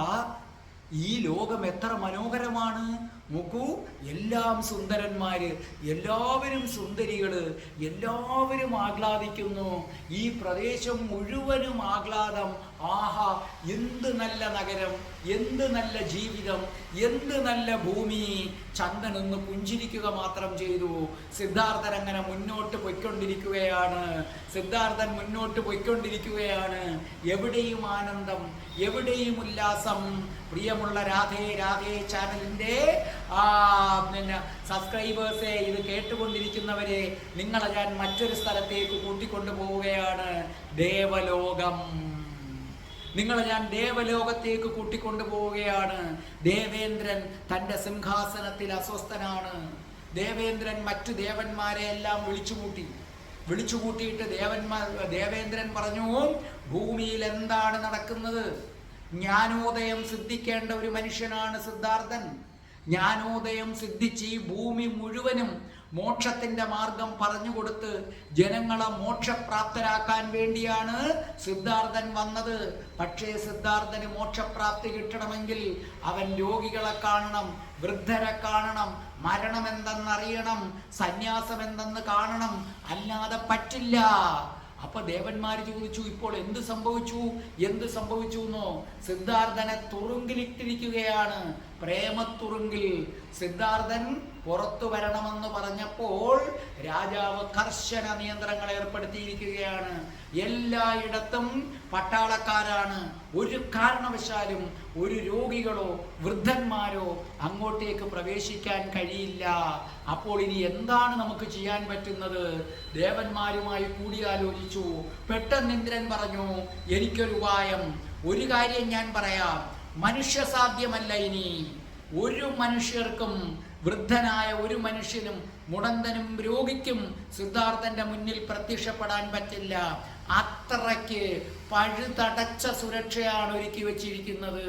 ഈ ലോകം എത്ര മനോഹരമാണ്. നോക്കൂ, എല്ലാം സുന്ദരന്മാര്, എല്ലാവരും സുന്ദരികള്, എല്ലാവരും ആഹ്ലാദിക്കുന്നു. ഈ പ്രദേശം മുഴുവനും ആഹ്ലാദം. ആഹാ, എന്ത് നല്ല നഗരം, എന്ത് നല്ല ജീവിതം, എന്ത് നല്ല ഭൂമി. ചന്ദൻ ഒന്ന് പുഞ്ചിരിക്കുക മാത്രം ചെയ്തു. സിദ്ധാർത്ഥൻ അങ്ങനെ മുന്നോട്ട് പോയിക്കൊണ്ടിരിക്കുകയാണ്. സിദ്ധാർത്ഥൻ മുന്നോട്ട് പോയിക്കൊണ്ടിരിക്കുകയാണ്. എവിടെയും ആനന്ദം, എവിടെയും ഉല്ലാസം. പ്രിയമുള്ള രാധേ രാധേ ചാനലിൻ്റെ സബ്സ്ക്രൈബേഴ്സെ, ഇത് കേട്ടുകൊണ്ടിരിക്കുന്നവരെ, നിങ്ങളെ ഞാൻ മറ്റൊരു സ്ഥലത്തേക്ക് കൂട്ടിക്കൊണ്ടു പോവുകയാണ്. ദേവലോകം. നിങ്ങളെ ഞാൻ ദേവലോകത്തേക്ക് കൂട്ടിക്കൊണ്ടു പോവുകയാണ്. ദേവേന്ദ്രൻ തൻ്റെ സിംഹാസനത്തിൽ അസ്വസ്ഥനാണ്. ദേവേന്ദ്രൻ മറ്റു ദേവന്മാരെ എല്ലാം വിളിച്ചുകൂട്ടിയിട്ട് ദേവേന്ദ്രൻ പറഞ്ഞു, ഭൂമിയിൽ എന്താണ് നടക്കുന്നത്? ജ്ഞാനോദയം സിദ്ധിക്കേണ്ട ഒരു മനുഷ്യനാണ് സിദ്ധാർത്ഥൻ. ജ്ഞാനോദയം സിദ്ധിച്ച് ഈ ഭൂമി മുഴുവനും മോക്ഷത്തിന്റെ മാർഗം പറഞ്ഞുകൊടുത്ത് ജനങ്ങളെ മോക്ഷപ്രാപ്തരാക്കാൻ വേണ്ടിയാണ് സിദ്ധാർത്ഥൻ വന്നത്. പക്ഷേ സിദ്ധാർത്ഥന് മോക്ഷപ്രാപ്തി കിട്ടണമെങ്കിൽ അവൻ രോഗികളെ കാണണം, വൃദ്ധരെ കാണണം, മരണം എന്തെന്നറിയണം, സന്യാസം എന്തെന്ന് കാണണം, അല്ലാതെ പറ്റില്ല. അപ്പൊ ദേവന്മാര് ചോദിച്ചു, ഇപ്പോൾ എന്ത് സംഭവിച്ചു എന്നോ? സിദ്ധാർത്ഥനെ തുറുങ്കിലിട്ടിരിക്കുകയാണ്, പ്രേമത്തുറുങ്കിൽ. സിദ്ധാർത്ഥൻ പുറത്തു വരണമെന്ന് പറഞ്ഞപ്പോൾ രാജാവ് കർശന നിയന്ത്രണങ്ങൾ ഏർപ്പെടുത്തിയിരിക്കുകയാണ്. എല്ലായിടത്തും പട്ടാളക്കാരാണ്. ഒരു കാരണവശാലും ഒരു രോഗികളോ വൃദ്ധന്മാരോ അങ്ങോട്ടേക്ക് പ്രവേശിക്കാൻ കഴിയില്ല. അപ്പോൾ ഇനി എന്താണ് നമുക്ക് ചെയ്യാൻ പറ്റുന്നത്? ദേവന്മാരുമായി കൂടിയാലോചിച്ചു. പെട്ടെന്ന് ഇന്ദ്രൻ പറഞ്ഞു, എനിക്കൊരു ഉപായം, ഒരു കാര്യം ഞാൻ പറയാം. മനുഷ്യ സാധ്യമല്ല ഇനി ഒരു മനുഷ്യർക്കും, വൃദ്ധനായ ഒരു മനുഷ്യനും മുടന്തനും രോഗിക്കും സിദ്ധാർത്ഥന്റെ മുന്നിൽ പ്രത്യക്ഷപ്പെടാൻ പറ്റില്ല. അത്രയ്ക്ക് പഴുതടച്ച സുരക്ഷയാണ് ഒരുക്കി വച്ചിരിക്കുന്നത്.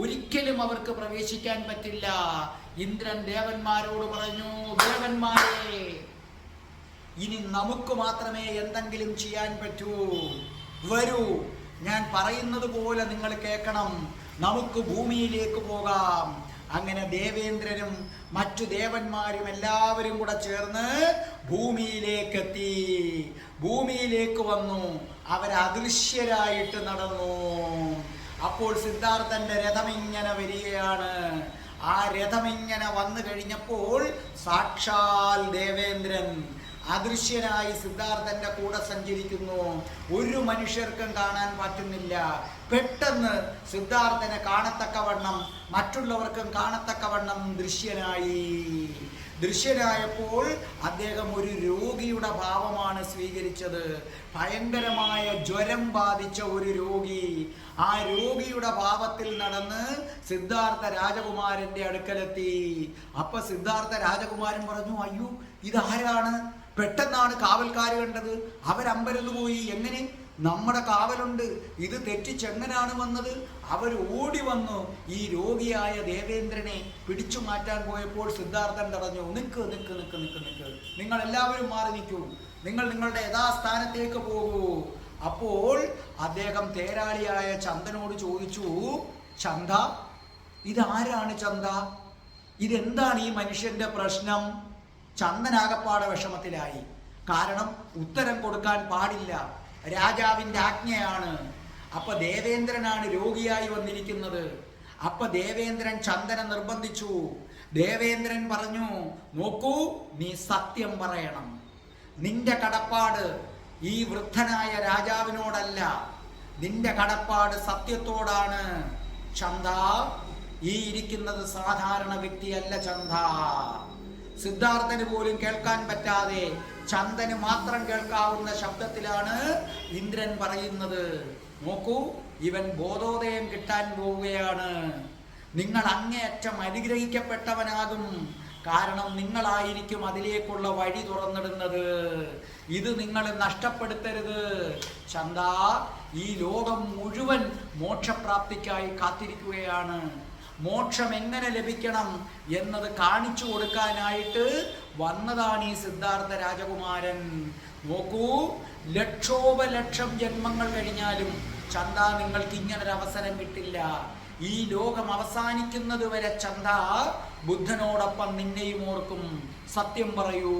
ഒരിക്കലും അവർക്ക് പ്രവേശിക്കാൻ പറ്റില്ല. ഇന്ദ്രൻ ദേവന്മാരോട് പറഞ്ഞു, ദേവന്മാരെ, ഇനി നമുക്ക് മാത്രമേ എന്തെങ്കിലും ചെയ്യാൻ പറ്റൂ. വരൂ, ഞാൻ പറയുന്നത് പോലെ നിങ്ങൾ കേൾക്കണം. നമുക്ക് ഭൂമിയിലേക്ക് പോകാം. അങ്ങനെ ദേവേന്ദ്രനും മറ്റു ദേവന്മാരും എല്ലാവരും കൂടെ ചേർന്ന് ഭൂമിയിലേക്ക് എത്തി. ഭൂമിയിലേക്ക് വന്നു. അവർ അദൃശ്യരായിട്ട് നടന്നു. അപ്പോൾ സിദ്ധാർത്ഥന്റെ രഥമിങ്ങനെ വരികയാണ്. ആ രഥമിങ്ങനെ വന്നു കഴിഞ്ഞപ്പോൾ സാക്ഷാൽ ദേവേന്ദ്രൻ അദൃശ്യനായി സിദ്ധാർത്ഥന്റെ കൂടെ സഞ്ചരിക്കുന്നു. ഒരു മനുഷ്യർക്കും കാണാൻ പറ്റുന്നില്ല. പെട്ടെന്ന് സിദ്ധാർത്ഥനെ കാണത്തക്കവണ്ണം, മറ്റുള്ളവർക്കും കാണത്തക്കവണ്ണം ദൃശ്യനായപ്പോൾ അദ്ദേഹം ഒരു രോഗിയുടെ ഭാവമാണ് സ്വീകരിച്ചത്. ഭയങ്കരമായ ജ്വരം ബാധിച്ച ഒരു രോഗി. ആ രോഗിയുടെ ഭാവത്തിൽ നടന്ന് സിദ്ധാർത്ഥ രാജകുമാരന്റെ അടുക്കലെത്തി. അപ്പൊ സിദ്ധാർത്ഥ രാജകുമാരൻ പറഞ്ഞു, അയ്യോ, ഇതാരാണ്? പെട്ടെന്നാണ് കാവൽക്കാർ കണ്ടത്. അവരമ്പരന്ന് പോയി. എങ്ങനെ? നമ്മുടെ കാവലുണ്ട്, ഇത് തെറ്റിച്ചെങ്ങനാണ് വന്നത്? അവർ ഓടി വന്നു ഈ രോഗിയായ ദേവേന്ദ്രനെ പിടിച്ചു മാറ്റാൻ പോയപ്പോൾ സിദ്ധാർത്ഥൻ പറഞ്ഞു, നിക്ക് നിക്ക് നിക്ക് നിക്ക് നിക്ക്, നിങ്ങൾ എല്ലാവരും മാറി നിൽക്കൂ, നിങ്ങൾ നിങ്ങളുടെ യഥാസ്ഥാനത്തേക്ക് പോകൂ. അപ്പോൾ അദ്ദേഹം തേരാളിയായ ചന്ദനോട് ചോദിച്ചു, ചന്ദ, ഇതാരാണ് ചന്ദ? ഇതെന്താണ് ഈ മനുഷ്യന്റെ പ്രശ്നം? ചന്ദനാകപ്പാടെ വിഷമത്തിലായി. കാരണം ഉത്തരം കൊടുക്കാൻ പാടില്ല, രാജാവിൻ്റെ ആജ്ഞയാണ്. അപ്പൊ ദേവേന്ദ്രനാണ് രോഗിയായി വന്നിരിക്കുന്നത്. അപ്പൊ ദേവേന്ദ്രൻ ചന്ദനെ നിർബന്ധിച്ചു. ദേവേന്ദ്രൻ പറഞ്ഞു, നോക്കൂ, നീ സത്യം പറയണം. നിന്റെ കടപ്പാട് ഈ വൃദ്ധനായ രാജാവിനോടല്ല, നിന്റെ കടപ്പാട് സത്യത്തോടാണ്. ചന്ദ, ഈ ഇരിക്കുന്നത് സാധാരണ വ്യക്തിയല്ല ചന്ദ. സിദ്ധാർത്ഥന് പോലും കേൾക്കാൻ പറ്റാതെ ചന്ദന് മാത്രം കേൾക്കാവുന്ന ശബ്ദത്തിലാണ് ഇന്ദ്രൻ പറയുന്നത്, നോക്കൂ, ഇവൻ ബോധോദയം കിട്ടാൻ പോവുകയാണ്. നിങ്ങൾ അങ്ങേയറ്റം അനുഗ്രഹിക്കപ്പെട്ടവനാകും. കാരണം നിങ്ങളായിരിക്കും അതിലേക്കുള്ള വഴി തുറന്നിടുന്നത്. ഇത് നിങ്ങൾ നഷ്ടപ്പെടുത്തരുത്. ചന്ദ, ഈ ലോകം മുഴുവൻ മോക്ഷപ്രാപ്തിക്കായി കാത്തിരിക്കുകയാണ്. മോക്ഷം എങ്ങനെ ലഭിക്കണം എന്നത് കാണിച്ചു കൊടുക്കാനായിട്ട് വന്നതാണ് ഈ സിദ്ധാർത്ഥ രാജകുമാരൻ. നോക്കൂ, ലക്ഷോപലക്ഷം ജന്മങ്ങൾ കഴിഞ്ഞാലും ചന്ദ, നിങ്ങൾക്ക് ഇങ്ങനൊരു അവസരം കിട്ടില്ല. ഈ ലോകം അവസാനിക്കുന്നത് വരെ ചന്ദ ബുദ്ധനോടൊപ്പം നിന്നെയും ഓർക്കും. സത്യം പറയൂ.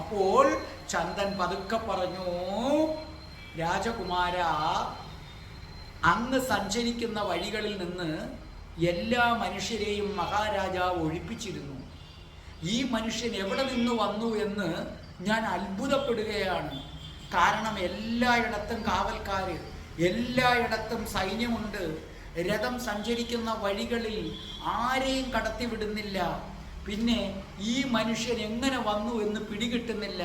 അപ്പോൾ ചന്ദൻ പതുക്കെ പറഞ്ഞു, രാജകുമാര, അങ്ങ് സഞ്ചരിക്കുന്ന വഴികളിൽ നിന്ന് എല്ലാ മനുഷ്യരെയും മഹാരാജാവ് ഒഴിപ്പിച്ചിരുന്നു. ഈ മനുഷ്യൻ എവിടെ നിന്ന് വന്നു എന്ന് ഞാൻ അത്ഭുതപ്പെടുകയാണ്. കാരണം എല്ലായിടത്തും കാവൽക്കാര്, എല്ലായിടത്തും സൈന്യമുണ്ട്. രഥം സഞ്ചരിക്കുന്ന വഴികളിൽ ആരെയും കടത്തിവിടുന്നില്ല. പിന്നെ ഈ മനുഷ്യൻ എങ്ങനെ വന്നു എന്ന് പിടികിട്ടുന്നില്ല.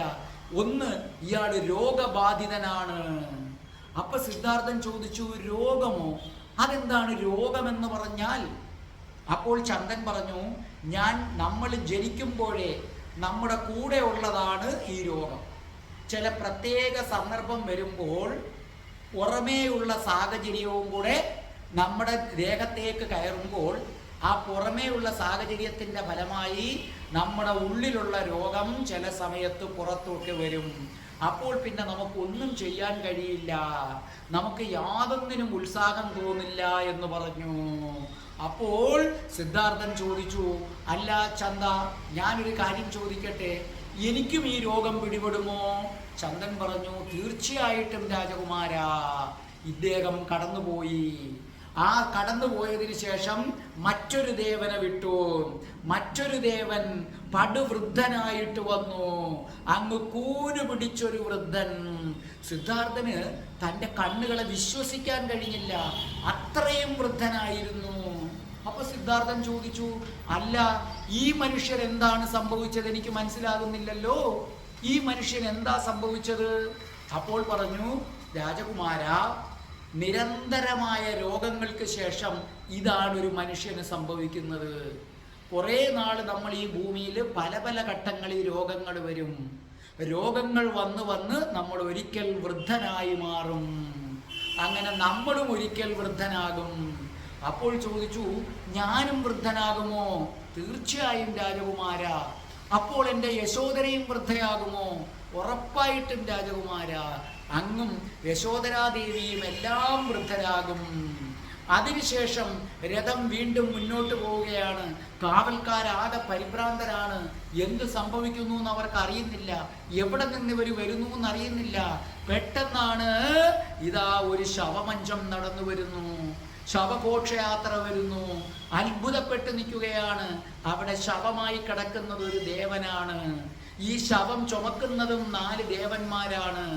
ഒന്ന്, ഇയാൾ രോഗബാധിതനാണ്. അപ്പൊ സിദ്ധാർത്ഥൻ ചോദിച്ചു, രോഗമോ? അതെന്താണ് രോഗമെന്ന് പറഞ്ഞാൽ? അപ്പോൾ ചന്ദൻ പറഞ്ഞു, നമ്മൾ ജനിക്കുമ്പോഴേ നമ്മുടെ കൂടെ ഉള്ളതാണ് ഈ രോഗം. ചില പ്രത്യേക സന്ദർഭം വരുമ്പോൾ പുറമേയുള്ള സാഹചര്യവും കൂടെ നമ്മുടെ ദേഹത്തേക്ക് കയറുമ്പോൾ ആ പുറമേയുള്ള സാഹചര്യത്തിൻ്റെ ഫലമായി നമ്മുടെ ഉള്ളിലുള്ള രോഗം ചില സമയത്ത് പുറത്തോട്ട് വരും. അപ്പോൾ പിന്നെ നമുക്കൊന്നും ചെയ്യാൻ കഴിയില്ല, നമുക്ക് യാതൊന്നിനും ഉത്സാഹം തോന്നില്ല എന്ന് പറഞ്ഞു. അപ്പോൾ സിദ്ധാർത്ഥൻ ചോദിച്ചു, അല്ല ചന്ദ, ഞാനൊരു കാര്യം ചോദിക്കട്ടെ, എനിക്കും ഈ രോഗം പിടിപെടുമോ? ചന്ദൻ പറഞ്ഞു, തീർച്ചയായിട്ടും രാജകുമാരാ. ഇദ്ദേഹം കടന്നുപോയി. ആ കടന്നുപോയതിനു ശേഷം മറ്റൊരു ദേവനെ വിട്ടു. മറ്റൊരു ദേവൻ പടുവൃദ്ധനായിട്ട് വന്നു. അങ്ങ് കൂന് പിടിച്ചൊരു വൃദ്ധൻ. സിദ്ധാർത്ഥന് തൻ്റെ കണ്ണുകളെ വിശ്വസിക്കാൻ കഴിഞ്ഞില്ല. അത്രയും വൃദ്ധനായിരുന്നു. അപ്പൊ സിദ്ധാർത്ഥൻ ചോദിച്ചു, അല്ല, ഈ മനുഷ്യർ എന്താണ് സംഭവിച്ചത്? എനിക്ക് മനസ്സിലാകുന്നില്ലല്ലോ. ഈ മനുഷ്യൻ എന്താ സംഭവിച്ചത്? അപ്പോൾ പറഞ്ഞു, രാജകുമാര, നിരന്തരമായ രോഗങ്ങൾക്ക് ശേഷം ഇതാണ് ഒരു മനുഷ്യന് സംഭവിക്കുന്നത്. കുറേ നാൾ നമ്മൾ ഈ ഭൂമിയിൽ പല പല ഘട്ടങ്ങളിൽ രോഗങ്ങൾ വരും. രോഗങ്ങൾ വന്ന് വന്ന് നമ്മൾ ഒരിക്കൽ വൃദ്ധനായി മാറും. അങ്ങനെ നമ്മളും ഒരിക്കൽ വൃദ്ധനാകും. അപ്പോൾ ചോദിച്ചു, ഞാനും വൃദ്ധനാകുമോ? തീർച്ചയായും രാജകുമാര. അപ്പോൾ എൻ്റെ യശോദരയും വൃദ്ധയാകുമോ? ഉറപ്പായിട്ടും രാജകുമാര. അങ്ങും യശോദരാദേവിയും എല്ലാം വൃദ്ധരാകും. അതിനുശേഷം രഥം വീണ്ടും മുന്നോട്ട് പോവുകയാണ്. കാവൽക്കാരാകെ പരിഭ്രാന്തരാണ്. എന്ത് സംഭവിക്കുന്നു എന്ന് അവർക്ക് അറിയുന്നില്ല. എവിടെ നിന്ന് ഇവർ വരുന്നു എന്ന് അറിയുന്നില്ല. പെട്ടെന്നാണ് ഇതാ ഒരു ശവമഞ്ചം നടന്നു വരുന്നു. ശവഘോഷയാത്ര വരുന്നു. അത്ഭുതപ്പെട്ട് നിൽക്കുകയാണ്. അവിടെ ശവമായി കിടക്കുന്നത് ഒരു ദേവനാണ്. ഈ ശവം ചുമക്കുന്നതും 4 ദേവന്മാരാണ്.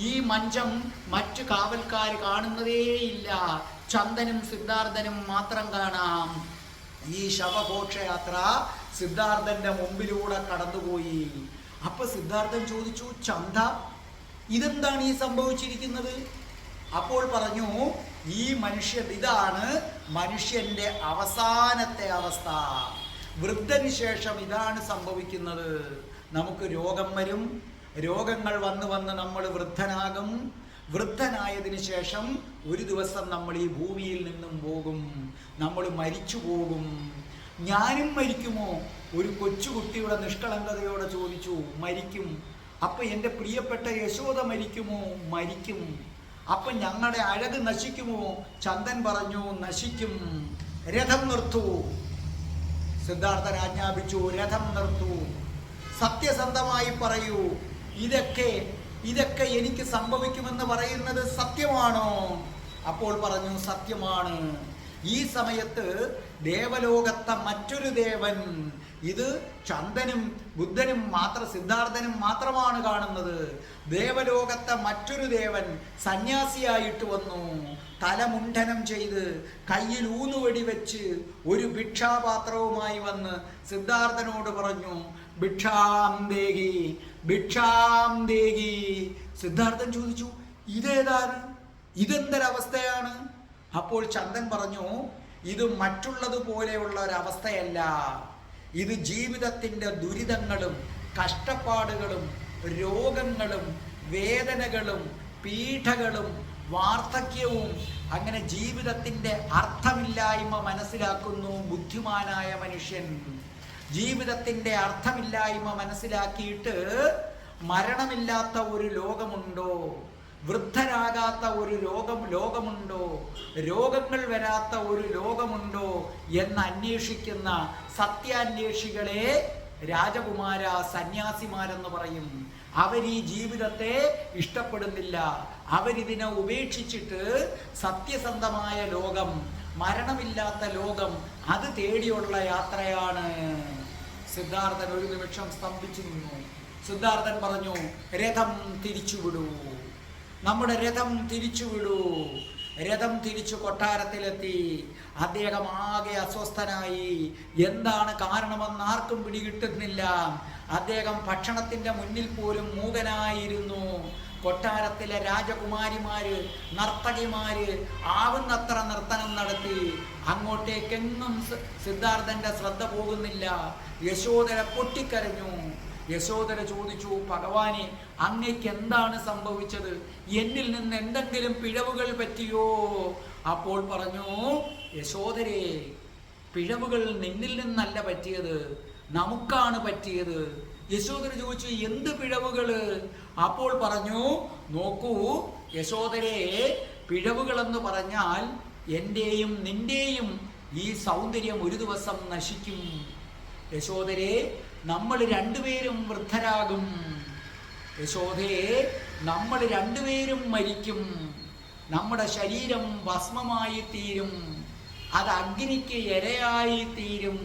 ഈ മഞ്ചം മറ്റു കാവൽക്കാർ കാണുന്നതേയില്ല. ചന്ദനും സിദ്ധാർത്ഥനും മാത്രം കാണാം. ഈ ശവഘോഷയാത്ര സിദ്ധാർത്ഥന്റെ മുമ്പിലൂടെ കടന്നുപോയി. അപ്പൊ സിദ്ധാർത്ഥൻ ചോദിച്ചു, ചന്ദ, ഇതെന്താണ് ഈ സംഭവിച്ചിരിക്കുന്നത്? അപ്പോൾ പറഞ്ഞു, ഈ ഇതാണ് മനുഷ്യന്റെ അവസാനത്തെ അവസ്ഥ. വൃദ്ധന് ശേഷം ഇതാണ് സംഭവിക്കുന്നത്. നമുക്ക് രോഗം വരും. രോഗങ്ങൾ വന്ന് വന്ന് നമ്മൾ വൃദ്ധനാകും. വൃദ്ധനായതിനു ശേഷം ഒരു ദിവസം നമ്മൾ ഈ ഭൂമിയിൽ നിന്നും പോകും. നമ്മൾ മരിച്ചു പോകും. ഞാനും മരിക്കുമോ? ഒരു കൊച്ചുകുട്ടിയുടെ നിഷ്കളങ്കതയോടെ ചോദിച്ചു. മരിക്കും. അപ്പൊ എൻ്റെ പ്രിയപ്പെട്ട യശോദ മരിക്കുമോ? മരിക്കും. അപ്പൊ ഞങ്ങളുടെ അഴക് നശിക്കുമോ? ചന്ദൻ പറഞ്ഞു, നശിക്കും. രഥം നിർത്തൂ. സിദ്ധാർത്ഥൻ ആജ്ഞാപിച്ചു, രഥം നിർത്തൂ. സത്യസന്ധമായി പറയൂ, ഇതൊക്കെ എനിക്ക് സംഭവിക്കുമെന്ന് പറയുന്നത് സത്യമാണോ? അപ്പോൾ പറഞ്ഞു, സത്യമാണ്. ഈ സമയത്ത് ദേവലോകത്തെ മറ്റൊരു ദേവൻ, ഇത് ചന്ദനും ബുദ്ധനും സിദ്ധാർത്ഥനും മാത്രമാണ് കാണുന്നത്. ദേവലോകത്തെ മറ്റൊരു ദേവൻ സന്യാസിയായിട്ട് വന്നു. തലമുണ്ഡനം ചെയ്ത് കയ്യിൽ ഊന്നുവടി വെച്ച് ഒരു ഭിക്ഷാപാത്രവുമായി വന്ന് സിദ്ധാർത്ഥനോട് പറഞ്ഞു, ഭിക്ഷാം ദേഹി, ഭിക്ഷാം ദേഹി. സിദ്ധാർത്ഥൻ ചോദിച്ചു, ഇതേതാണ്? ഇതെന്തൊരവസ്ഥയാണ്? അപ്പോൾ ചന്ദൻ പറഞ്ഞു, ഇത് മറ്റുള്ളതുപോലെയുള്ള ഒരവസ്ഥയല്ല. ഇത് ജീവിതത്തിൻ്റെ ദുരിതങ്ങളും കഷ്ടപ്പാടുകളും രോഗങ്ങളും വേദനകളും പീഡകളും വാർദ്ധക്യവും, അങ്ങനെ ജീവിതത്തിൻ്റെ അർത്ഥമില്ലായ്മ മനസ്സിലാക്കുന്നു ബുദ്ധിമാനായ മനുഷ്യൻ. ജീവിതത്തിൻ്റെ അർത്ഥമില്ലായ്മ മനസ്സിലാക്കിയിട്ട് മരണമില്ലാത്ത ഒരു ലോകമുണ്ടോ? വൃദ്ധരാകാത്ത ഒരു ലോകമുണ്ടോ? രോഗങ്ങൾ വരാത്ത ഒരു ലോകമുണ്ടോ എന്ന് അന്വേഷിക്കുന്ന സത്യാന്വേഷികളെ രാജകുമാര, സന്യാസിമാരെന്ന് പറയും. അവർ ഈ ജീവിതത്തെ ഇഷ്ടപ്പെടുന്നില്ല. അവരിതിനെ ഉപേക്ഷിച്ചിട്ട് സത്യസന്ധമായ ലോകം, മരണമില്ലാത്ത ലോകം, അത് തേടിയുള്ള യാത്രയാണ്. സിദ്ധാർത്ഥൻ ഒരു നിമിഷം സ്തംഭിച്ചു നിന്നു. സിദ്ധാർത്ഥൻ പറഞ്ഞു, രഥം തിരിച്ചുവിടൂ, നമ്മുടെ രഥം തിരിച്ചുവിടൂ. രഥം തിരിച്ചു കൊട്ടാരത്തിലെത്തി. അദ്ദേഹം ആകെ അസ്വസ്ഥനായി. എന്താണ് കാരണമെന്ന് ആർക്കും പിടികിട്ടുന്നില്ല. അദ്ദേഹം ഭക്ഷണത്തിന്റെ മുന്നിൽ പോലും മൂകനായിരുന്നു. കൊട്ടാരത്തിലെ രാജകുമാരിമാര്, നർത്തകിമാര് ആവുന്നത്ര നർത്തനം നടത്തി. അങ്ങോട്ടേക്കെങ്ങും സിദ്ധാർത്ഥന്റെ ശ്രദ്ധ പോകുന്നില്ല. യശോദര പൊട്ടിക്കരഞ്ഞു. യശോദര ചോദിച്ചു, ഭഗവാനെ, അങ്ങേക്ക് എന്താണ് സംഭവിച്ചത്? എന്നിൽ നിന്ന് എന്തെങ്കിലും പിഴവുകൾ പറ്റിയോ? അപ്പോൾ പറഞ്ഞു, യശോദരേ, പിഴവുകൾ നിന്നിൽ നിന്നല്ല പറ്റിയത്, നമുക്കാണ് പറ്റിയത്. യശോദര ചോദിച്ചു, എന്ത് പിഴവുകള്? അപ്പോൾ പറഞ്ഞു, നോക്കൂ യശോദരേ, പിഴവുകളെന്ന് പറഞ്ഞാൽ എൻ്റെയും നിന്റെയും ഈ സൗന്ദര്യം ഒരു ദിവസം നശിക്കും. യശോദരേ, നമ്മൾ രണ്ടുപേരും വൃദ്ധരാകും. യശോദയെ, നമ്മൾ രണ്ടുപേരും മരിക്കും. നമ്മുടെ ശരീരം ഭസ്മമായി തീരും, അത് അഗ്നിക്ക് ഇരയായി തീരും.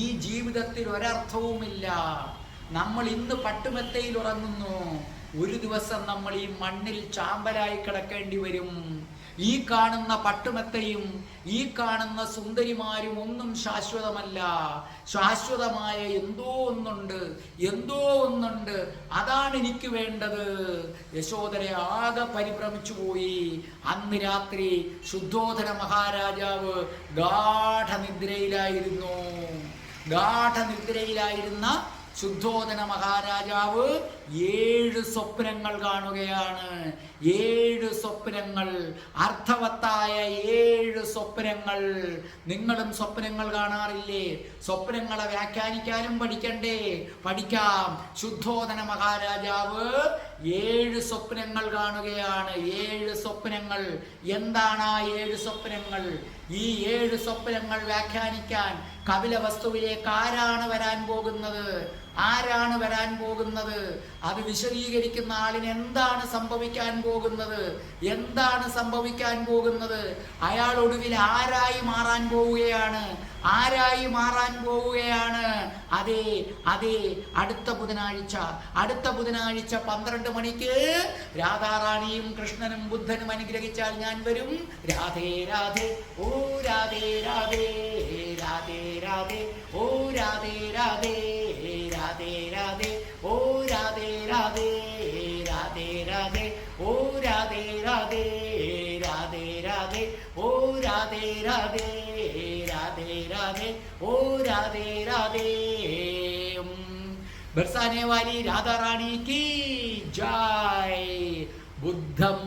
ഈ ജീവിതത്തിൽ ഒരർത്ഥവുമില്ല. നമ്മൾ ഇന്ന് പട്ടുമെത്തയിൽ ഉറങ്ങുന്നു, ഒരു ദിവസം നമ്മൾ ഈ മണ്ണിൽ ചാമ്പലായി കിടക്കേണ്ടി വരും. ഈ കാണുന്ന പട്ടുമെത്തയും ഈ കാണുന്ന സുന്ദരിമാരും ഒന്നും ശാശ്വതമല്ല. ശാശ്വതമായ എന്തോ ഒന്നുണ്ട്. അതാണ് എനിക്ക് വേണ്ടത്. യശോദര ആകെ പരിഭ്രമിച്ചു പോയി. അന്ന് രാത്രി ശുദ്ധോധന മഹാരാജാവ് ഗാഠനിദ്രയിലായിരുന്ന ശുദ്ധോധന മഹാരാജാവ് 7 സ്വപ്നങ്ങൾ കാണുകയാണ്. 7 സ്വപ്നങ്ങൾ, അർത്ഥവത്തായ 7 സ്വപ്നങ്ങൾ. നിങ്ങളും സ്വപ്നങ്ങൾ കാണാറില്ലേ? സ്വപ്നങ്ങളെ വ്യാഖ്യാനിക്കാനും പഠിക്കാം. ശുദ്ധോധന മഹാരാജാവ് 7 സ്വപ്നങ്ങൾ കാണുകയാണ്. 7 സ്വപ്നങ്ങൾ. എന്താണ് ആ 7 സ്വപ്നങ്ങൾ? ഈ 7 സ്വപ്നങ്ങൾ വ്യാഖ്യാനിക്കാൻ കപിലവസ്തുവിലേക്ക് ആരാണ് വരാൻ പോകുന്നത്? അത് വിശദീകരിക്കുന്ന ആളിന് എന്താണ് സംഭവിക്കാൻ പോകുന്നത്? അയാൾ ഒടുവിൽ ആരായി മാറാൻ പോവുകയാണ്? അതെ, അടുത്ത ബുധനാഴ്ച 12 മണിക്ക് രാധാറാണിയും കൃഷ്ണനും ബുദ്ധനും അനുഗ്രഹിച്ചാൽ ഞാൻ വരും. രാധേ രാധേ, ഓ രാധേ രാധേ, രാധേ രാധേ, ഓ രാധേ രാധേ, രാധേ രാധേ, ഓ രാധേ രാധേ, രാധേ രാധേ, ഓ രാധേ രാധേ, രാധേ രാധേ, ഓ രാധേ രാധേ, രാധേ രാധേ, ഓ രാധേ രാധേ. ബർസാനെ വാലി രാധാ റാണി की जय. ബുദ്ധം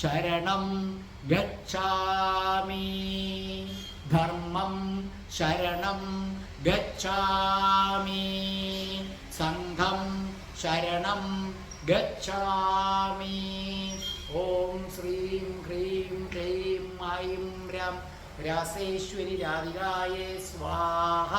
ശരണം ഗച്ഛാമി, ധർമ്മം ശരണം ഗച്ഛാമി, സംഘം ശരണം ഗച്ഛാമി. ഓം ശ്രീം ഹ്രീം ക്ലീം ഐം രം രാസേശ്വരി രാധികായേ സ്വാഹ.